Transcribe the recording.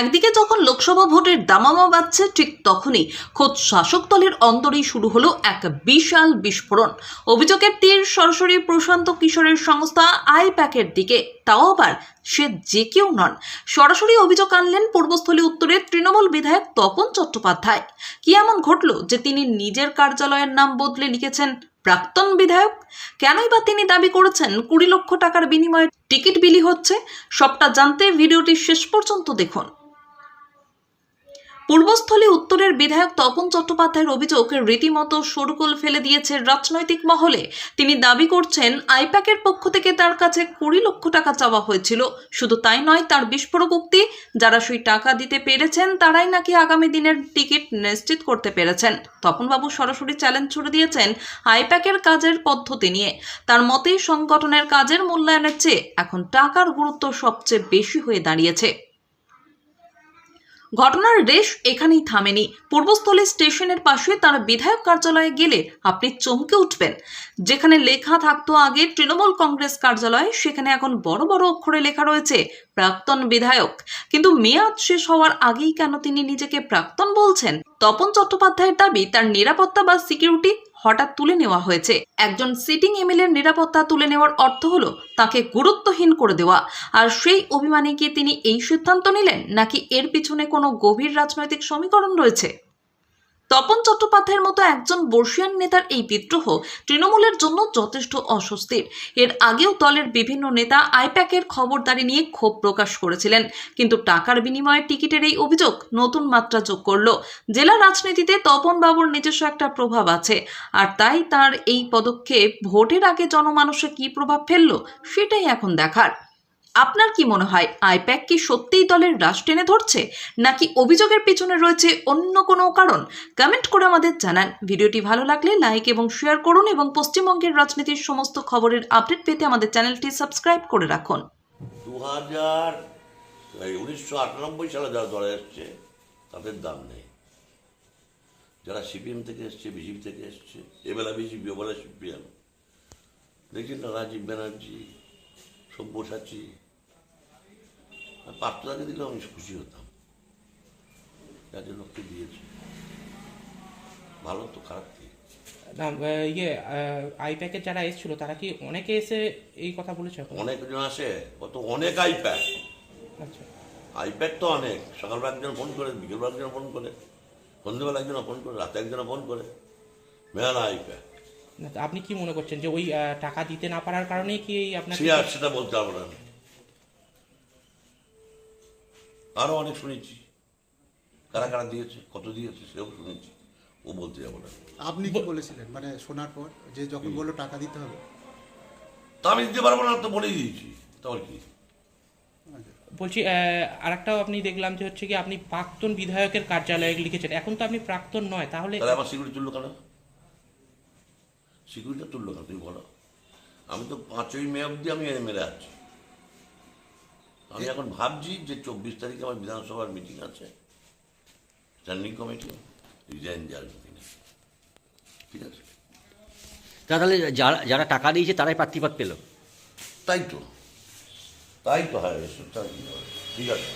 একদিকে যখন লোকসভা ভোটের দামামা বাজছে, ঠিক তখনই খোদ শাসক দলের অন্তরেই শুরু হলো এক বিশাল বিস্ফোরণ। অভিযোগের তীর সরাসরি প্রশান্ত কিশোরের সংস্থা আইপ্যাকের দিকে, তাও আবার সে যে কেউ নন। সরাসরি অভিযোগ আনলেন পূর্বস্থলী উত্তরের তৃণমূল বিধায়ক তপন চট্টোপাধ্যায়। কি এমন ঘটল যে তিনি নিজের কার্যালয়ের নাম বদলে লিখেছেন প্রাক্তন বিধায়ক? কেনই বা তিনি দাবি করেছেন 20 লক্ষ টাকার বিনিময়ে টিকিট বিলি হচ্ছে? সবটা জানতে ভিডিওটি শেষ পর্যন্ত দেখুন। পূর্বস্থলী উত্তরের বিধায়ক তপন চট্টোপাধ্যায়ের অভিযোগ রীতিমতো শোরগোল ফেলে দিয়েছে রাজনৈতিক মহলে। তিনি দাবি করছেন আইপ্যাকের পক্ষ থেকে তার কাছে 20 লক্ষ টাকা চাওয়া হয়েছিল। শুধু তাই নয়, তার বিস্ফোরক উক্তি, যারা সেই টাকা দিতে পেরেছেন তারাই নাকি আগামী দিনের টিকিট নিশ্চিত করতে পেরেছেন। তপনবাবু সরাসরি চ্যালেঞ্জ ছুড়ে দিয়েছেন আইপ্যাকের কাজের পদ্ধতি নিয়ে। তার মতে সংগঠনের কাজের মূল্যায়নের চেয়ে এখন টাকার গুরুত্ব সবচেয়ে বেশি হয়ে দাঁড়িয়েছে। ঘটনার রেশ এখানেই থামেনি। পূর্বস্থলী স্টেশনের পাশে তার বিধায়ক কার্যালয়ে গেলে আপনি চমকে উঠবেন। যেখানে লেখা থাকতো আগে তৃণমূল কংগ্রেস কার্যালয়, সেখানে এখন বড় বড় অক্ষরে লেখা রয়েছে প্রাক্তন বিধায়ক। কিন্তু মেয়াদ শেষ হওয়ার আগেই কেন তিনি নিজেকে প্রাক্তন বলছেন? তপন চট্টোপাধ্যায়ের দাবি তার নিরাপত্তা বা সিকিউরিটি হঠাৎ তুলে নেওয়া হয়েছে। একজন সিটিং এমএলএর নিরাপত্তা তুলে নেওয়ার অর্থ হলো তাকে গুরুত্বহীন করে দেওয়া। আর সেই অভিমানে কি তিনি এই সিদ্ধান্ত নিলেন, নাকি এর পিছনে কোনো গভীর রাজনৈতিক সমীকরণ রয়েছে? তপন চট্টোপাধ্যায়ের মতো একজন বর্ষীয়ান নেতার এই বিদ্রোহ তৃণমূলের জন্য যথেষ্ট অস্বস্তির। এর আগেও দলের বিভিন্ন নেতা আইপ্যাকের খবরদারি নিয়ে ক্ষোভ প্রকাশ করেছিলেন, কিন্তু টাকার বিনিময়ে টিকিটের এই অভিযোগ নতুন মাত্রা যোগ করল। জেলা রাজনীতিতে তপন বাবুর নিজস্ব একটা প্রভাব আছে, আর তাই তার এই পদক্ষেপ ভোটের আগে জনমানসে কি প্রভাব ফেলল সেটাই এখন দেখার। আপনার কি মনে হয়, আইপ্যাক কি সত্যিই দলের রাশ টেনে ধরছে, নাকি অভিযোগের পিছনে রয়েছে অন্য কোনো কারণ? কমেন্ট করে আমাদের জানান। ভিডিওটি ভালো লাগলে লাইক এবং শেয়ার করুন, এবং পশ্চিমবঙ্গের রাজনীতির সমস্ত খবরের আপডেট পেতে আমাদের চ্যানেলটি সাবস্ক্রাইব করে রাখুন। 1998 সালে যারা দলে এসছে তাদের দাম নেই। যারা সিপিএম থেকে এসছে, বিজেপি থেকে এসছে, এবেলা বিজেপি ওবেলা সিপিএম, দেখছেন না, রাজীব ব্যানার্জি, সব্যসাচী, পাত্রটাকে দিলে আমি খুশি হতাম। যাদের লোককে দিয়েছে ভালো, তো খারাপ কি না। আইপ্যাকের যারা এসেছিল তারা কি অনেকে এসে এই কথা বলেছে? অনেকজন আসে, কত অনেক আইপ্যাক। আচ্ছা, আইপ্যাক তো অনেক। সকালবেলা একজন ফোন করে, বিকেলবেলা একজন ফোন করে, সন্ধ্যেবেলা একজন ফোন করে, রাতে একজন ফোন করে, মেলা আইপ্যাক। আপনি কি মনে করছেন যে ওই টাকা দিতে না পারার কারণেই কি আপনার? সেটা বলতে পারবো না। আরো অনেক শুনেছি, কারা কারা দিয়েছে, কত দিয়েছে সেও শুনেছি, ও বলতে যাবো না। আপনি কি বলেছিলেন মানে শোনার পর, যে যখন বললো টাকা দিতে হবে? তা আমি দিতে পারবো না, তো বলেই দিয়েছি। তোমার কি বলছি, আরেকটাও আপনি দেখলাম যে হচ্ছে কি আপনি প্রাক্তন বিধায়কের কার্যালয়ে লিখেছেন। এখন তো আপনি প্রাক্তন নয়, তাহলে আমার সিকিউরিটি তুললো কেন? সিকিউরিটি তুললো কেন তুমি বলো? আমি তো 5ই মে অব্দি আমি মেরে আছি। আমি এখন ভাবছি যে 24 তারিখে আমার বিধানসভার মিটিং আছে, স্ট্যান্ডিং কমিটি, রিজাইন দেওয়ার মিটিং। ঠিক আছে, তাহলে যারা যারা টাকা দিয়েছে তারাই প্রার্থীপদ পেল? তাই তো হয়। ঠিক আছে।